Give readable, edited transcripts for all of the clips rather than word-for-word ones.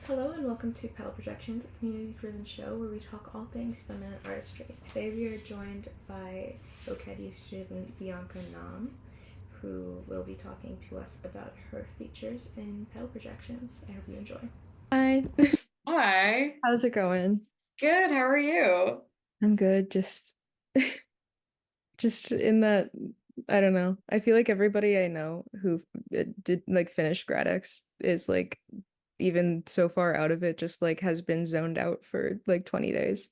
Hello and welcome to Petal Projections, a community-driven show where we talk all things feminine artistry. Today we are joined by OCAD student Bianca Nam, who will be talking to us about her features in Petal Projections. I hope you enjoy. Hi. Hi. How's it going? Good. How are you? I'm good. Just in that, I don't know. I feel like everybody I know who did like finish GradX is like even so far out of it, just like has been zoned out for like 20 days.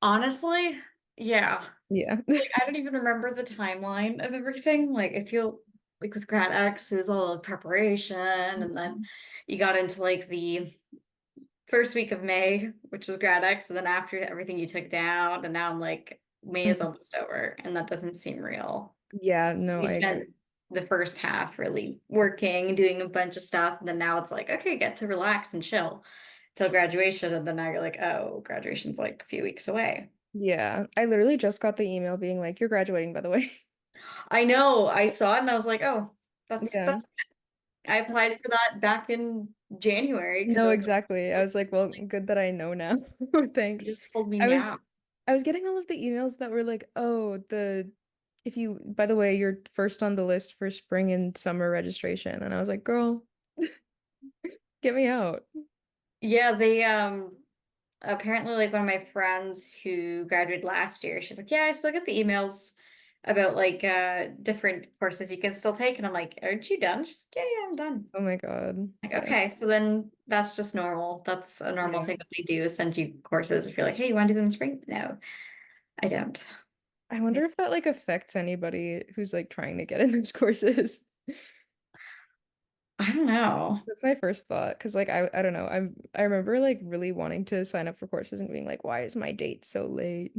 Honestly, yeah. Yeah. Like I don't even remember the timeline of everything. Like I feel like with Grad X, it was all preparation, and then you got into like the first week of May, which was Grad X, and then after everything you took down, and now I'm like May is almost over, and that doesn't seem real. Yeah, no, We I agree. spent the first half really working and doing a bunch of stuff, and then now it's like, okay, get to relax and chill till graduation, and then now you're like, oh, graduation's like a few weeks away. Yeah, I literally just got the email being like, you're graduating, by the way. I know, I saw it and I was like, oh, that's Yeah. that's I applied for that back in January because No, I was like, exactly. I was like, well, good that I know now. you Thanks. just told me I now. was I was getting all of the emails that were like, oh, if you by the way, you're first on the list for spring and summer registration. And I was like, girl, get me out. Yeah, they apparently like one of my friends who graduated last year, she's like, yeah, I still get the emails about like different courses you can still take. And I'm like, aren't you done? She's like, yeah, I'm done. Oh my God. Like, Yeah. okay, so then that's just normal. That's a normal Yeah. thing that they do is send you courses if you're like, hey, you want to do them in spring? No, I don't. I Yeah. wonder if that like affects anybody who's like trying to get in those courses. I don't know. That's my first thought. Cause like I don't know. I remember like really wanting to sign up for courses and being like, why is my date so late?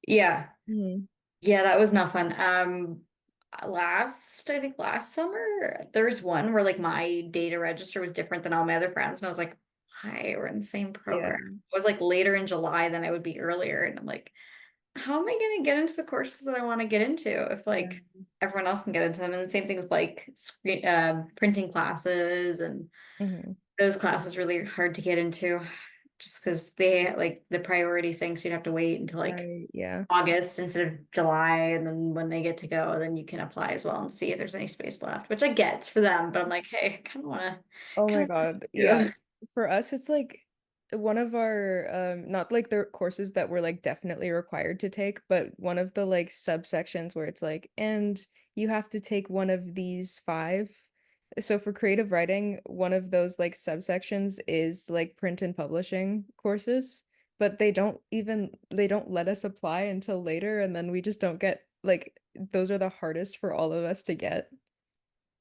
Yeah. Hmm. Yeah, that was not fun. I think last summer, there was one where like my data register was different than all my other friends. And I was like, hi, we're in the same Yeah. program. It was like later in July than I would be earlier. And I'm like, how am I going to get into the courses that I want to get into if Yeah. like everyone else can get into them? And the same thing with like printing classes and Hmm. those classes really hard to get into just because they like the priority things you'd have to wait until like Right. Yeah. August instead of July, and then when they get to go, then you can apply as well and see if there's any space left, which I get for them, but I'm like, hey, I kind of want to Oh my kind of God. do Yeah. that. For us, it's like one of our not like the courses that we're like definitely required to take, but one of the like subsections where it's like, and you have to take one of these five. So for creative writing, one of those like subsections is like print and publishing courses, but they don't let us apply until later, and then we just don't get like those are the hardest for all of us to get. So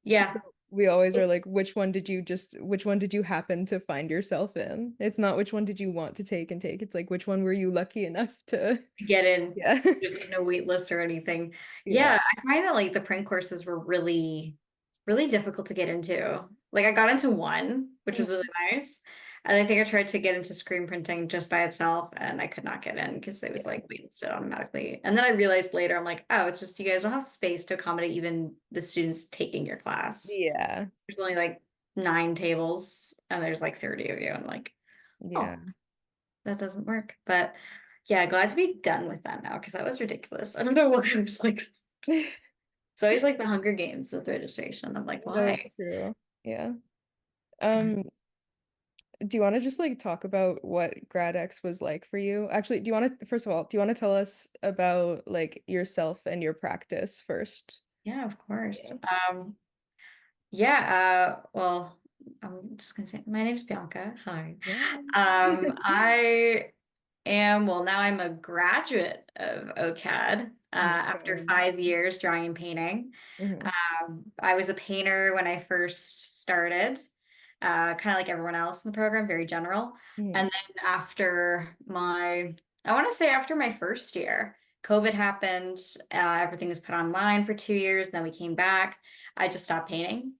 Yeah. we always are like, which one did you happen to find yourself in? It's not which one did you want to take and take. It's like, which one were you lucky enough to? Get in. Yeah. There's like no wait list or anything. Yeah. Yeah, I find that like the print courses were really, really difficult to get into. Like I got into one, which was really nice. And I think I tried to get into screen printing just by itself, and I could not get in because it was Yeah. like waitlisted automatically. And then I realized later, I'm like, oh, it's just you guys don't have space to accommodate even the students taking your class. Yeah. There's only like 9 tables, and there's like 30 of you. And I'm like, Yeah. oh, that doesn't work. But yeah, glad to be done with that now because that was ridiculous. I don't know why I was like, it's always like the Hunger Games with registration. I'm like, No, why? it's true. Yeah. Um, do you want to just like talk about what grad X was like for you? Actually, do you want to, first of all, do you want to tell us about like yourself and your practice first? Yeah, of course. Yeah. Well, I'm just gonna say my name's Bianca. Hi. Yeah. I am, well, now I'm a graduate of OCAD Oh, after fun. 5 years drawing and painting. Hmm. I was a painter when I first started, kind of like everyone else in the program, very general. Hmm. And then I want to say after my first year, COVID happened. Everything was put online for 2 years, and then we came back. I just stopped painting.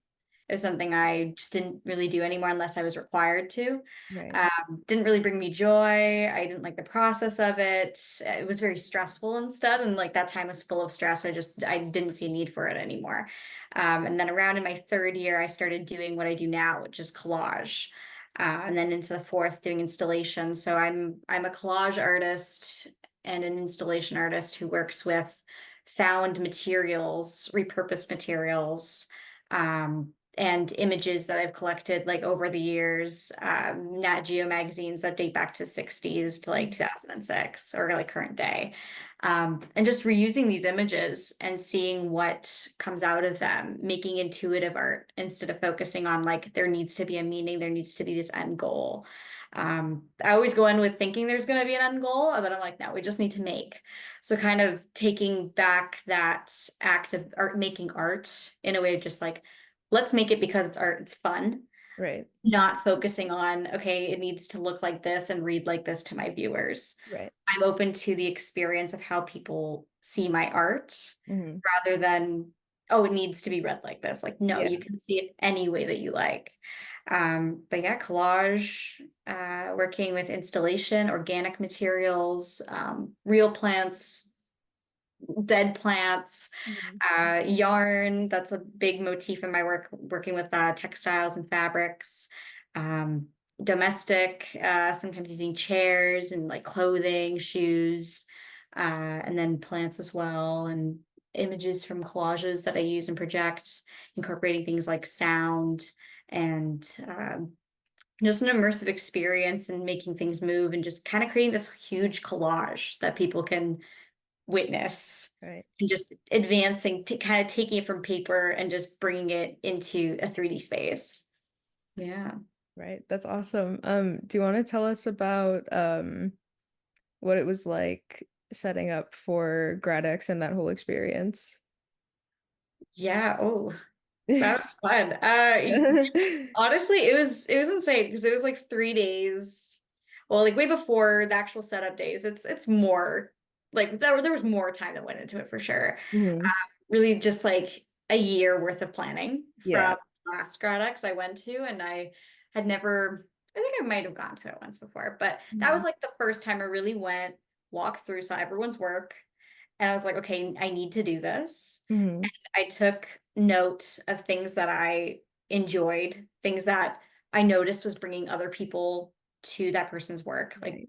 It was something I just didn't really do anymore unless I was required to. Right. Didn't really bring me joy. I didn't like the process of it. It was very stressful instead. And like that time was full of stress. I didn't see a need for it anymore. And then around in my third year, I started doing what I do now, which is collage. And then into the fourth doing installation. So I'm a collage artist and an installation artist who works with found materials, repurposed materials, and images that I've collected like over the years, Nat Geo magazines that date back to 60s to like 2006 or like current day. And just reusing these images and seeing what comes out of them, making intuitive art instead of focusing on like there needs to be a meaning, there needs to be this end goal. I always go in with thinking there's going to be an end goal, but I'm like, no, we just need to make. So kind of taking back that act of art, making art in a way of just like, let's make it because it's art, it's fun. Right. Not focusing on, okay, it needs to look like this and read like this to my viewers. Right. I'm open to the experience of how people see my art rather than, oh, it needs to be read like this. Like, no, Yeah. you can see it any way that you like. But yeah, collage, working with installation, organic materials, real plants, dead plants, yarn. That's a big motif in my work, working with textiles and fabrics, domestic, sometimes using chairs and like clothing, shoes, and then plants as well, and images from collages that I use and project, incorporating things like sound and just an immersive experience and making things move and just kind of creating this huge collage that people can witness Right. and just advancing to kind of taking it from paper and just bringing it into a 3D space. Yeah. Right. That's awesome. Do you want to tell us about what it was like setting up for GradX and that whole experience? Yeah. Oh, that was fun. Honestly, it was insane because it was like 3 days. Well, like way before the actual setup days. It's more like there was more time that went into it for sure. Mhm. Really just like a year worth of planning Yeah. from last GradX I went to, and I had never, I think I might have gone to it once before, but that was Mhm. like the first time I really went, walked through, saw everyone's work, and I was like, okay, I need to do this. Mhm. I took note of things that I enjoyed, things that I noticed was bringing other people to that person's work, like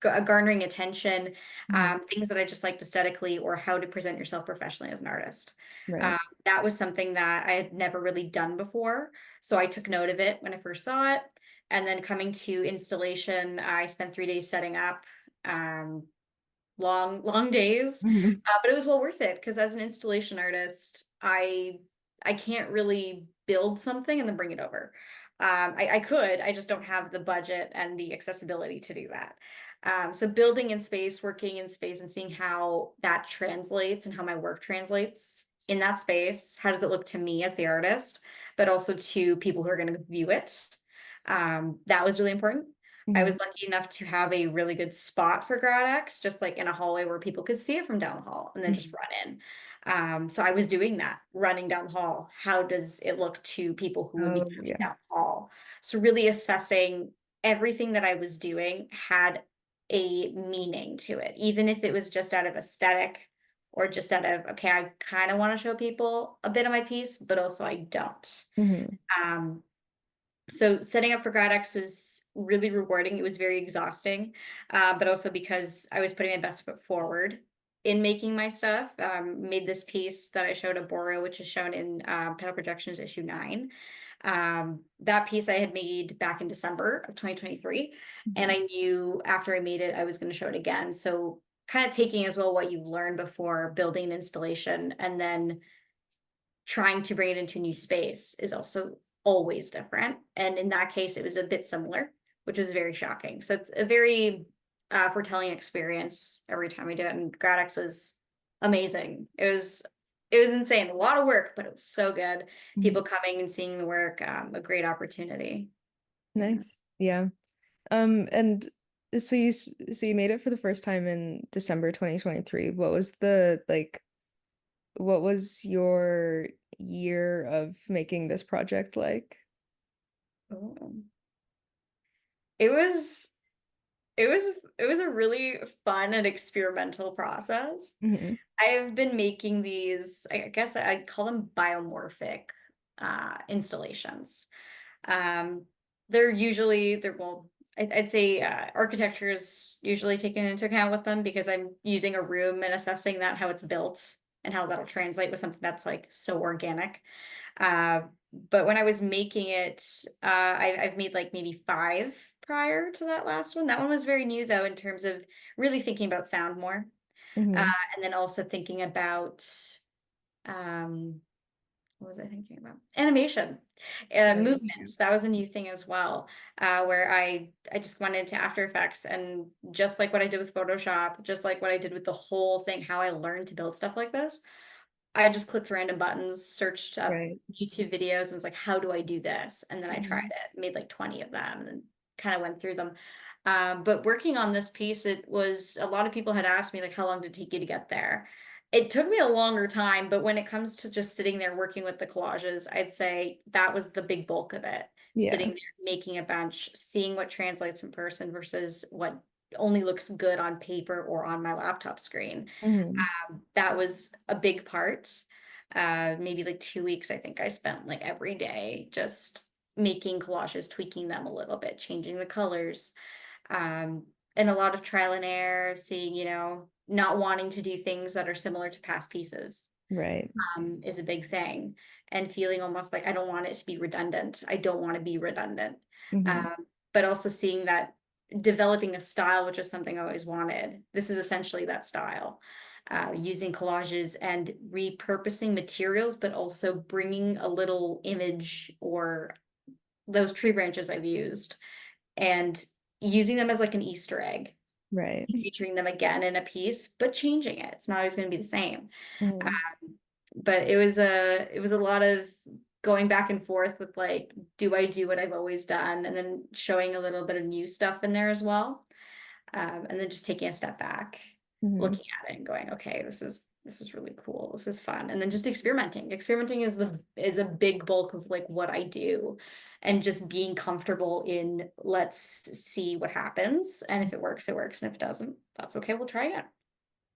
Right. garnering attention, Mhm. things that I just liked aesthetically, or how to present yourself professionally as an artist. Right. That was something that I had never really done before. So I took note of it when I first saw it. And then coming to installation, I spent 3 days setting up. Um, long days, Mhm. but it was well worth it because as an installation artist, I can't really build something and then bring it over. I could, I just don't have the budget and the accessibility to do that. So building in space, working in space, and seeing how that translates and how my work translates in that space. How does it look to me as the artist, but also to people who are going to view it? That was really important. I Mhm. was lucky enough to have a really good spot for GradX, just like in a hallway where people could see it from down the hall and then just Mhm. run in. So I was doing that, running down the hall. How does it look to people who would be Oh, coming yeah. down the hall? So really assessing everything that I was doing had a meaning to it, even if it was just out of aesthetic or just out of, okay, I kind of want to show people a bit of my piece, but also I don't. Mhm. Um, so setting up for GradX was really rewarding. It was very exhausting, but also because I was putting my best foot forward in making my stuff. Made this piece that I showed Arboreal, which is shown in Petal Projections Issue 9. That piece I had made back in December of 2023, and Mhm. I knew after I made it, I was going to show it again. So kind of taking as well what you've learned before building an installation and then trying to bring it into a new space is also always different. And in that case, it was a bit similar, which was very shocking. So it's a very foretelling experience every time we do it. And GradX was amazing. It was insane. A lot of work, but it was so good. Mhm. People coming and seeing the work, a great opportunity. Yeah. Nice. Yeah. And so you made it for the first time in December 2023. What was the like what was your year of making this project like? Oh. It was it was it was a really fun and experimental process. Hmm. I've been making these, I guess I'd call them biomorphic installations. Um, well, I'd say architecture is usually taken into account with them because I'm using a room and assessing that how it's built and how that'll translate with something that's like so organic. Uh, but when I was making it, I've made like maybe five prior to that last one. That one was very new though, in terms of really thinking about sound more. Uh, Hmm. and then also thinking about um, what was I thinking about? Animation, Right. movements. That was a new thing as well, where I just went into After Effects and just like what I did with Photoshop, just like what I did with the whole thing, how I learned to build stuff like this. I just clicked random buttons, searched up Right. YouTube videos, and was like, how do I do this? And then I tried Hmm. it, made like 20 of them, and then kind of went through them. But working on this piece, it was a lot of people had asked me, like, how long did it take you to get there? It took me a longer time, but when it comes to just sitting there working with the collages, I'd say that was the big bulk of it. Sitting Yeah. there, making a bench, seeing what translates in person versus what only looks good on paper or on my laptop screen. Hmm. That was a big part. Maybe like 2 weeks, I think I spent like every day just making collages, tweaking them a little bit, changing the colors, um, and a lot of trial and error, seeing, not wanting to do things that are similar to past pieces, Right. is a big thing. And feeling almost like I don't want it to be redundant. I don't want to be redundant. Hmm. Um, but also seeing that developing a style, which is something I always wanted. This is essentially that style. Using collages and repurposing materials, but also bringing a little image or those tree branches I've used and using them as like an Easter egg, Right. featuring them again in a piece, but changing it. It's not always going to be the same. Hmm. But it was a lot of going back and forth with like, do I do what I've always done? And then showing a little bit of new stuff in there as well. And then just taking a step back, Hmm. looking at it and going, okay, this is really cool. This is fun. And then just experimenting. Experimenting is a big bulk of like what I do. And just being comfortable in let's see what happens. And if it works, it works. And if it doesn't, that's okay. We'll try again.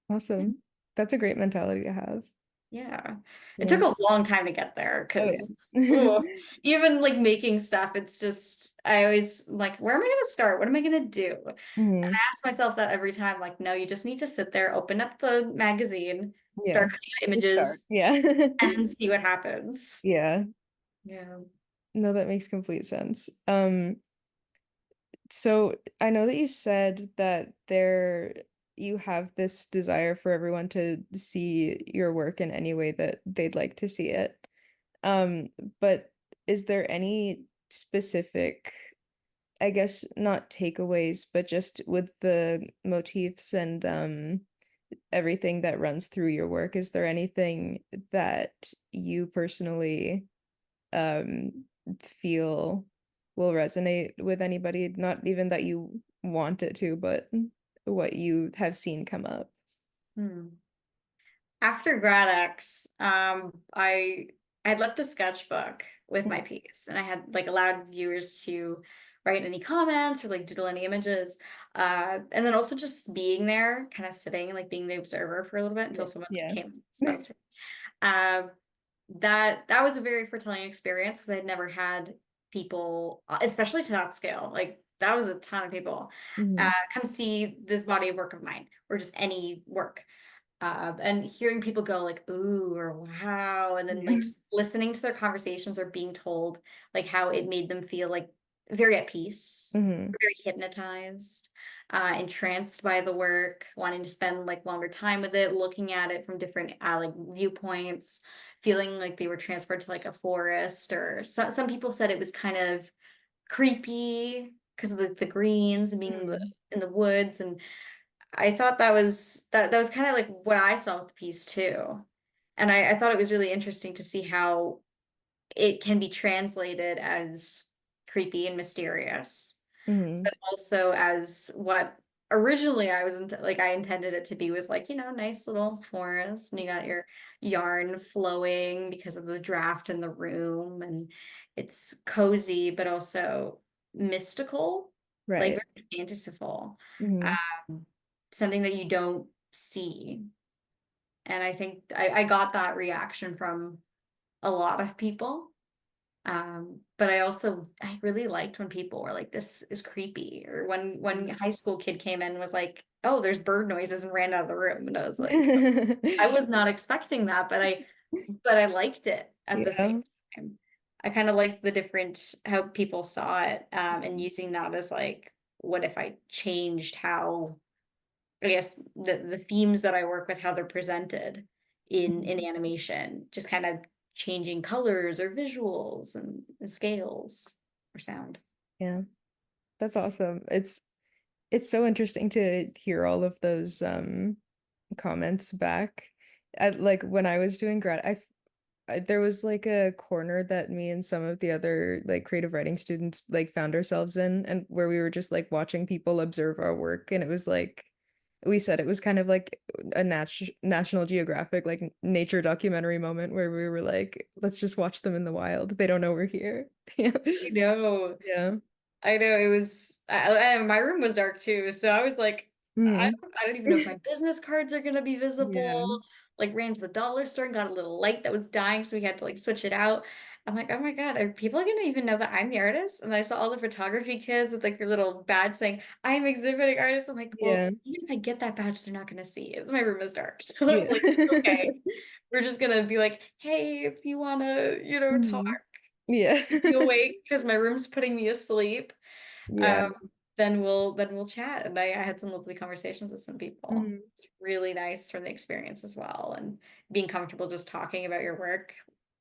Awesome. That's a great mentality to have. Yeah. It Yeah. took a long time to get there Oh because yeah. even like making stuff, it's just I always like, where am I gonna start? What am I gonna do? And Hmm. I ask myself that every time, like, no, you just need to sit there, open up the magazine, Yeah. start cutting out Just start. images, Yeah. and see what happens. Yeah. Yeah. No, that makes complete sense. So I know that you said that you have this desire for everyone to see your work in any way that they'd like to see it. Um, but is there any specific, I guess not takeaways, but just with the motifs and everything that runs through your work, is there anything that you personally feel will resonate with anybody, not even that you want it to, but what you have seen come up? Hmm. After GradX, I had left a sketchbook with my piece, and I had like allowed viewers to write any comments or like doodle any images, and then also just being there, kind of sitting, like being the observer for a little bit until Yeah. someone Yeah. came and spoke to me. That was a very fulfilling experience because I'd never had people, especially to that scale, like that was a ton of people, Hmm. come see this body of work of mine or just any work, and hearing people go like ooh or wow, and then like Yeah. just listening to their conversations or being told like how it made them feel like very at peace, Hmm. very hypnotized, entranced by the work, wanting to spend like longer time with it, looking at it from different like viewpoints, feeling like they were transferred to like a forest, or some people said it was kind of creepy because of the greens and being in the Hmm. woods. And I thought that was kind of like what I saw with the piece too. And I thought it was really interesting to see how it can be translated as creepy and mysterious, Hmm. but also as what originally I was like I intended it to be was like, nice little forest, and you got your yarn flowing because of the draft in the room, and it's cozy but also mystical, like Right. very fanciful. Hmm. Um, Something that you don't see. And I think I got that reaction from a lot of people. But I really liked when people were like, this is creepy. Or when high school kid came in and was like, oh, there's bird noises, and ran out of the room. And I was like, I was not expecting that, but I liked it at the same Yeah. time. I kind of liked the different how people saw it, and using that as like, what if I changed how I guess the themes that I work with, how they're presented in Mhm. animation, just kind of changing colors or visuals and scales or sound. Yeah. That's awesome. It's so interesting to hear all of those comments back. At like when I was doing grad, there was like a corner that me and some of the other like creative writing students like found ourselves in, and where we were just like watching people observe our work, and it was like we said it was kind of like a National Geographic like nature documentary moment where we were like, let's just watch them in the wild. They don't know we're here. Yeah. I know. Yeah. I know it was, and my room was dark too. So I was like, Mhm. I don't even know if my business cards are gonna be Yeah. visible. Like ran to the dollar store and got a little light that was dying, so we had to like switch it out. I'm like, oh my God, are people gonna even know that I'm the artist? And I saw all the photography kids with like their little badge saying, I'm exhibiting artist. I'm like, well, Yeah. even if I get that badge, they're not gonna see it. My room is dark. So I was Yeah. like, okay, we're just gonna be like, hey, if you wanna, talk, Mhm. Yeah. keep me awake because my room's putting me asleep, Yeah. um, then we'll chat. And I had some lovely conversations with some people. Mhm. It's really nice from the experience as well, and being comfortable just talking about your work.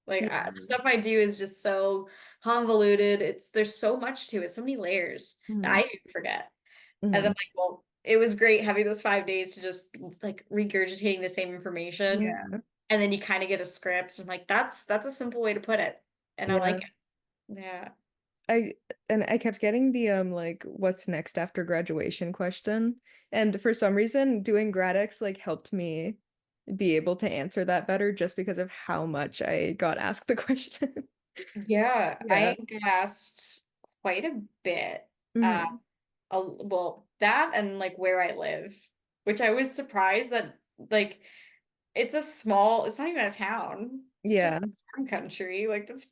Like the Yeah. stuff I do is just so convoluted. There's so much to it, so many layers that I Mhm. even forget. And I'm Mhm. like, well, it was great having those 5 days to just like regurgitating the same information, Yeah. and then you kind of get a script. I'm like, that's a simple way to put it, and I like Yeah. it. Yeah. I and I kept getting the like what's next after graduation question. And for some reason doing GradX like helped me be able to answer that better just because of how much I got asked the question. Yeah, Yeah. I get asked quite a bit. Hmm. Well, that and like where I live, which I was surprised that like it's not even a town. It's Yeah. just farm country. Like that's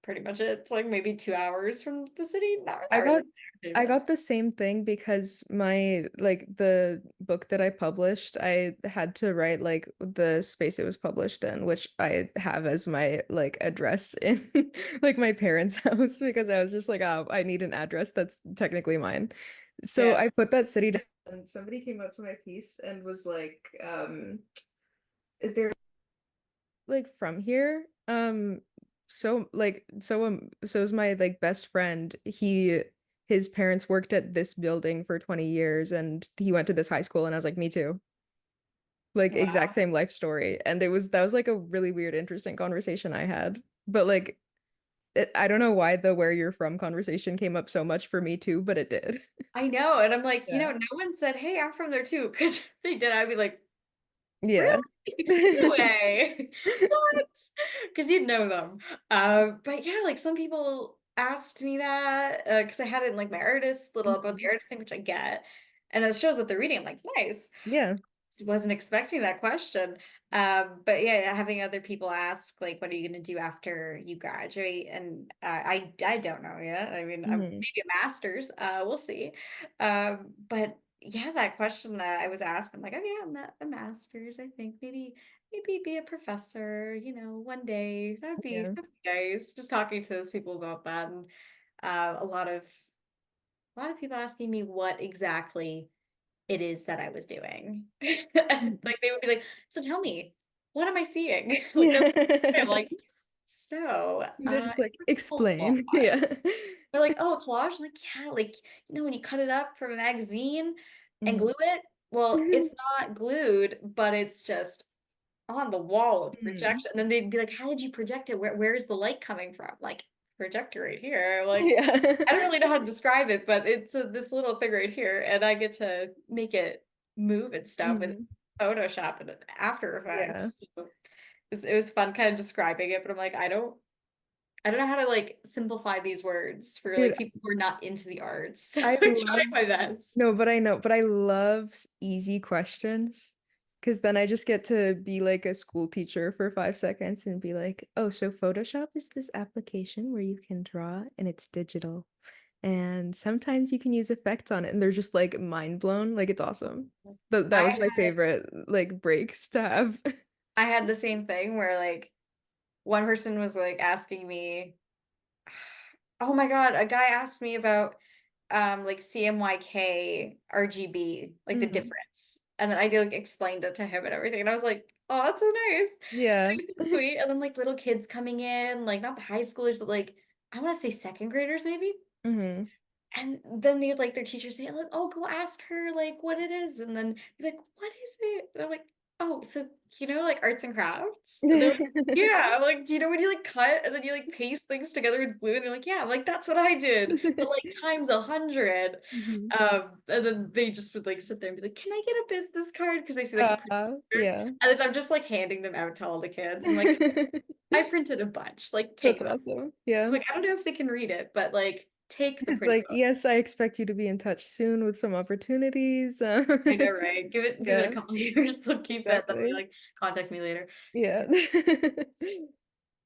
pretty much it. It's like maybe 2 hours from the city. I Not really got 30 I minutes. got the same thing because my like the book that I published, I had to write like the space it was published in, which I have as my like address in like my parents' house because I was just like, oh, I need an address that's technically mine. So Yeah. I put that city down and somebody came up to my piece and was like, they're like from here. So is my like best friend. His parents worked at this building for 20 years and he went to this high school and I was like, me too. Like exact Wow. same life story. And that was like a really weird, interesting conversation I had. But like I don't know why the where you're from conversation came up so much for me too, but it did. I know. And I'm like, Yeah. no one said, hey, I'm from there too. Because if they did, I'd be like, Yeah. really? No way. What? Because you'd know them. But yeah, like some people asked me that because I had it in like my artist little about the Mhm. artist thing, which I get. And it shows that they're reading. I'm like, nice. Yeah. Wasn't expecting that question. But yeah, having other people ask, like, what are you going to do after you graduate? And I don't know yet. I mean, I'm Hmm. maybe a master's. We'll see. But yeah, that question that I was asked, I'm like, oh yeah, I'm a master's. I think maybe be a professor. One day Yeah. that'd be nice. Just talking to those people about that, and a lot of people asking me what exactly it is that I was doing. And, Mhm. like they would be like, so tell me, what am I seeing? Like that's I'm Yeah. like, so They're just like, it's a collage. explain. Yeah. They're like, oh, a collage? I'm like, yeah, like when you cut it up from a magazine and Mhm. glue it, well, it's not glued, but it's just on the wall with Mhm. projection. And then they'd be like, how did you project it? Where's the light coming from? Like, projector right here. Like, Yeah. I don't really know how to describe it, but it's this little thing right here, and I get to make it move and stuff with Mhm. Photoshop and After Yeah. Effects. So it was fun kind of describing it, but I'm like, I don't know how to like simplify these words for Dude, like people who are not into the arts. So I I'm love trying my best. no, but I know, but I love easy questions because then I just get to be like a school teacher for 5 seconds and be like, oh, so Photoshop is this application where you can draw and it's digital. And sometimes you can use effects on it, and they're just like mind blown. Like it's awesome. That I was my favorite like breaks to have. I had the same thing where like one person was like asking me, oh my God, a guy asked me about like CMYK RGB, like the Mhm. difference. And then I like explained it to him and everything. And I was like, oh, that's so nice. Yeah. Like, so sweet. And then like little kids coming in, like not the high schoolers, but like I want to say second graders maybe. Hmm. And then they'd like their teacher say, like, oh, go ask her like what it is. And then be like, what is it? And I'm like, oh, so you know, like arts and crafts? And they're like, yeah. I'm like, do you know when you like cut and then you like paste things together with glue? And they're like, yeah, I'm like, that's what I did, but like times 100. Mhm. And then they just would like sit there and be like, can I get a business card? Because they see like a picture. Yeah. And then I'm just like handing them out to all the kids. I'm like, I printed a bunch, like That's take them. awesome. Yeah. Like, I don't know if they can read it, but like take the It's print. like, yes, I expect you to be in touch soon with some opportunities. I know, right? Give it a Yeah, couple of years, they'll keep it, they'll be exactly. like, contact me later. Yeah.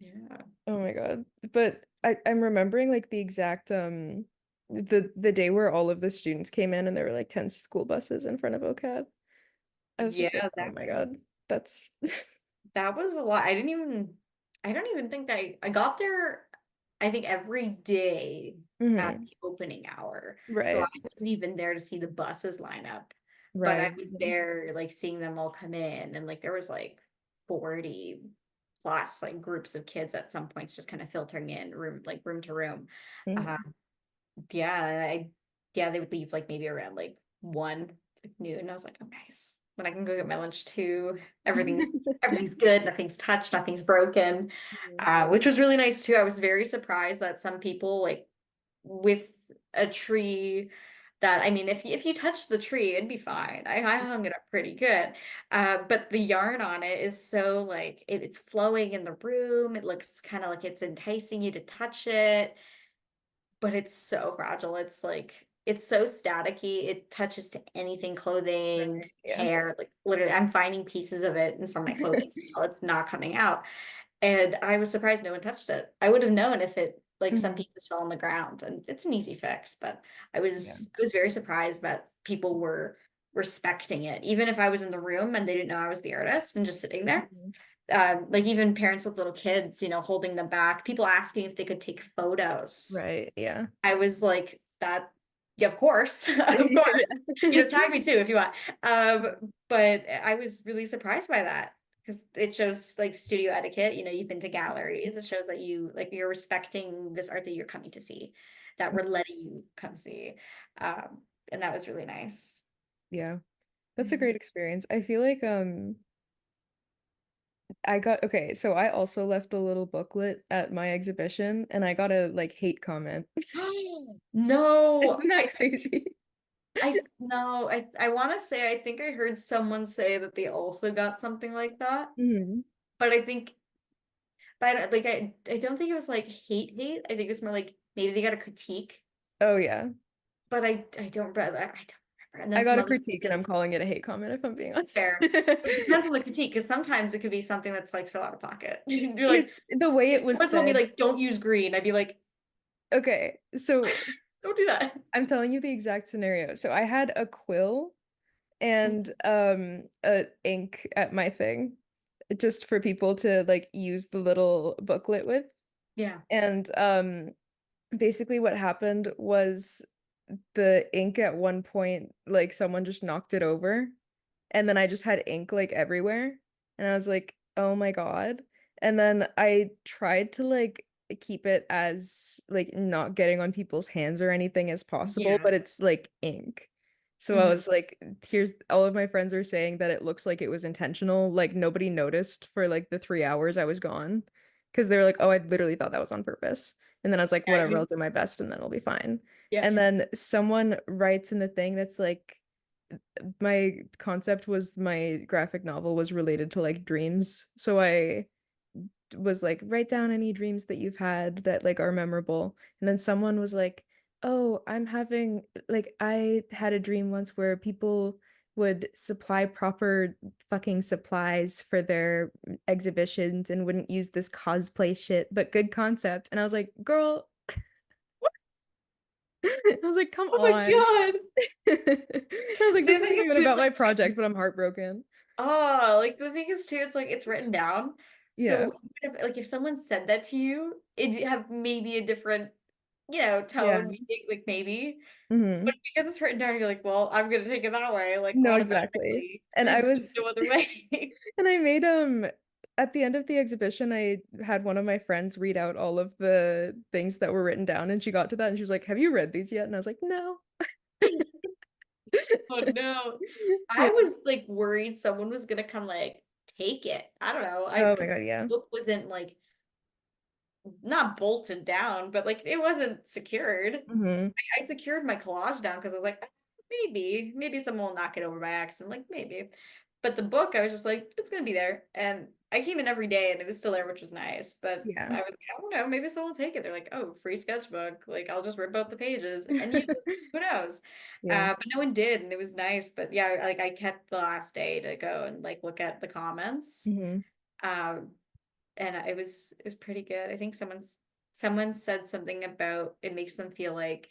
Yeah. Oh my God. But I'm remembering like the exact the day where all of the students came in and there were like 10 school buses in front of OCAD. I was just like, Yeah, oh my God, that's that was a lot. I don't even think I got there, I think every day at hmm the opening hour. So I right. wasn't even there to see the buses line up, but I Right. was there like seeing them all come in, and like there was like 40 plus like groups of kids at some points just kind of filtering in room to room. Uh, Mhm. yeah, yeah, they would leave like maybe around like 1 like noon. I was like, oh nice. Then I can go get my lunch too. Everything's good, nothing's touched, nothing's broken. Mhm. Which was really nice too. I was very surprised that some people like with a tree that I mean if you touch the tree, it'd be fine. I hung it up pretty good. But the yarn on it is so like it's flowing in the room. It looks kind of like it's enticing you to touch it, but it's so fragile. It's like it's so staticky. It touches to anything, clothing, Right. Yeah. hair. Like literally, I'm finding pieces of it in some of my clothing still. It's not coming out. And I was surprised no one touched it. I would have known if it like some Mhm. pieces fell on the ground, and it's an easy fix, but Yeah. I was very surprised that people were respecting it, even if I was in the room and they didn't know I was the artist and just sitting there. Mhm. Like even parents with little kids, you know, holding them back, people asking if they could take photos. Right. Yeah. I was like, that, yeah, of course, of course. You know, Yeah. tag me too if you want. But I was really surprised by that because it shows like studio etiquette. You know, you've been to galleries. It shows that you like you're respecting this art that you're coming to see, that we're letting you come see. And that was really nice. Yeah. That's a Yeah. great experience. I feel like I got okay, so I also left a little booklet at my exhibition and I got a like hate comment. No, Isn't that crazy? I no, I want to say I think I heard someone say that they also got something like that, Mhm. but I think but like I don't think it was like hate. I think it was more like maybe they got a critique, Oh yeah. but I don't remember. I don't remember. And then I some got a other critique and I'm calling it a hate comment if I'm being honest. fair. It depends on the critique because sometimes it could be something that's like so out of pocket. You're Here's like the way if it was someone told me said. like don't use green, I'd be like Okay, so don't do that. I'm telling you the exact scenario. So I had a quill and Mhm. a ink at my thing just for people to like use the little booklet with. Yeah. And basically what happened was the ink at one point like someone just knocked it over and then I just had ink like everywhere and I was like, "Oh my God." And then I tried to like keep it as like not getting on people's hands or anything as possible, Yeah. but it's like ink. So I Mhm. was like, here's all of my friends are saying that it looks like it was intentional. Like nobody noticed for like the 3 hours I was gone because they're like, "Oh, I literally thought that was on purpose." And then I was like, I whatever, I'll mean, do my best and then it'll be fine. yeah. And then someone writes in the thing that's like, my concept was my graphic novel was related to like dreams. So I was like, write down any dreams that you've had that like are memorable. And then someone was like, oh, I'm having like I had a dream once where people would supply proper fucking supplies for their exhibitions and wouldn't use this cosplay shit, but good concept. And I was like, girl, I was like, come Oh my on. God. I was like, See, this the thing isn't is even too, it's about my like, project, but I'm heartbroken. oh, like the thing is too, it's like it's written down. Yeah. So if someone said that to you, it'd have maybe a different, Yeah. tone, meaning, like maybe. But Hmm. because it's written down, you're like, well, I'm gonna take it that way, like No, exactly. automatically. And There's I was no other way. and I made at the end of the exhibition I had one of my friends read out all of the things that were written down and she got to that and she was like, "Have you read these yet?" And I was like, "No." Oh no. I Yeah. was like worried someone was gonna come like take it. I don't know. I Oh my because God, yeah. the book wasn't like not bolted down, but like it wasn't secured. Hmm. I secured my collage down because I was like, maybe someone will knock it over by accident, like maybe. But the book, I was just like, it's gonna be there. And I came in every day and it was still there, which was nice. But Yeah. I don't know, maybe someone will take it. They're like, oh, free sketchbook. Like I'll just rip out the pages and use it. Who knows? Yeah. But no one did, and it was nice. But yeah, like I kept the last day to go and like look at the comments. Hmm. Um, and it was pretty good. I think someone said something about it makes them feel like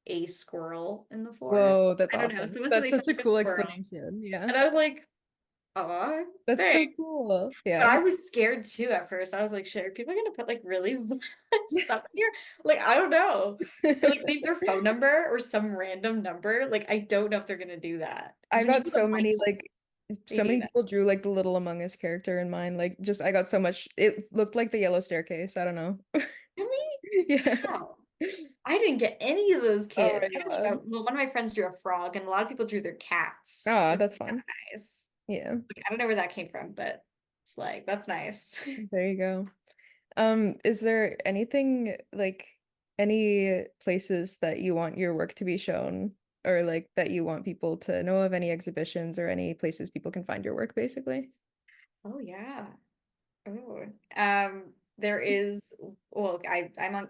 a squirrel in the forest. Whoa, that's I don't know. awesome. Someone said That's they such felt a like a cool squirrel. explanation. Yeah. And I was like, oh, That's so thanks. cool. But Yeah. I was scared too at first. I was like, shit, are people gonna put like really stuff in here? Like, I don't know. Or like leave their phone number or some random number. Like, I don't know if they're gonna do that. Because I when you got go to so many Michael, like they so do many that. people drew like the Little Among Us character in mine. Like just I got so much it looked like the yellow staircase. I don't know. Really? Yeah. Wow. I didn't get any of those Oh kids. my I don't God. know. Well, one of my friends drew a frog, and a lot of people drew their cats, Ah, which that's is kind fun. of nice. Yeah, Like, I don't know where that came from, but it's like that's nice. there you go. Is there anything like any places that you want your work to be shown or like that you want people to know of, any exhibitions or any places people can find your work, basically? Oh yeah. Oh, there is, well, I'm on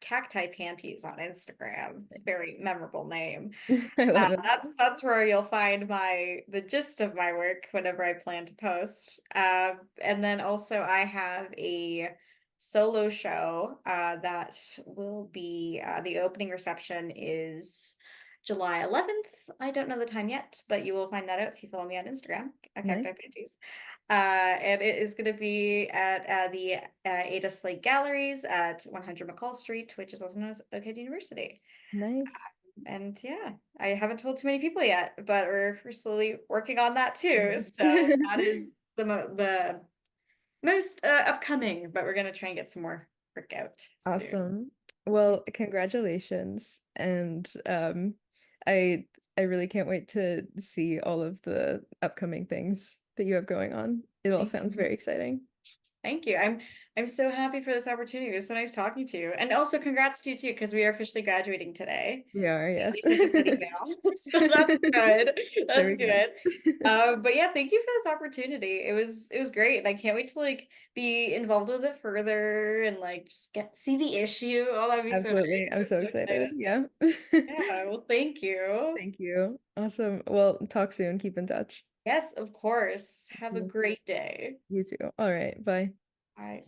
Cacti Panties on Instagram. It's a very memorable name. I love it. That's where you'll find the gist of my work whenever I plan to post. And then also I have a solo show that will be the opening reception is July 11th. I don't know the time yet, but you will find that out if you follow me on Instagram at Nice. Cacti Panties. And it is going to be at the Ada Slate Galleries at 100 McCall Street, which is also known as OCAD University. Nice. And yeah, I haven't told too many people yet, but we're slowly working on that too. Mhm. So that is the most upcoming, but we're gonna try and get some more work out soon. Awesome. Yeah. Well, congratulations. And I I really can't wait to see all of the upcoming things that you have going on. It all Thank sounds you. very exciting. Thank you. I'm so happy for this opportunity. It was so nice talking to you. And also congrats to you too, because we are officially graduating today. We are, At yes. least I sent an email. So that's good. There That's we go. good. But yeah, thank you for this opportunity. It was great. And I can't wait to like be involved with it further and like just see the issue. Oh, that'd be so nice. Absolutely. I'm I'm so so excited. excited. Yeah. Yeah, well, thank you. Thank you. Awesome. Well, talk soon. Keep in touch. Yes, of course. Have a Yeah. great day. You too. All right. Bye. Bye.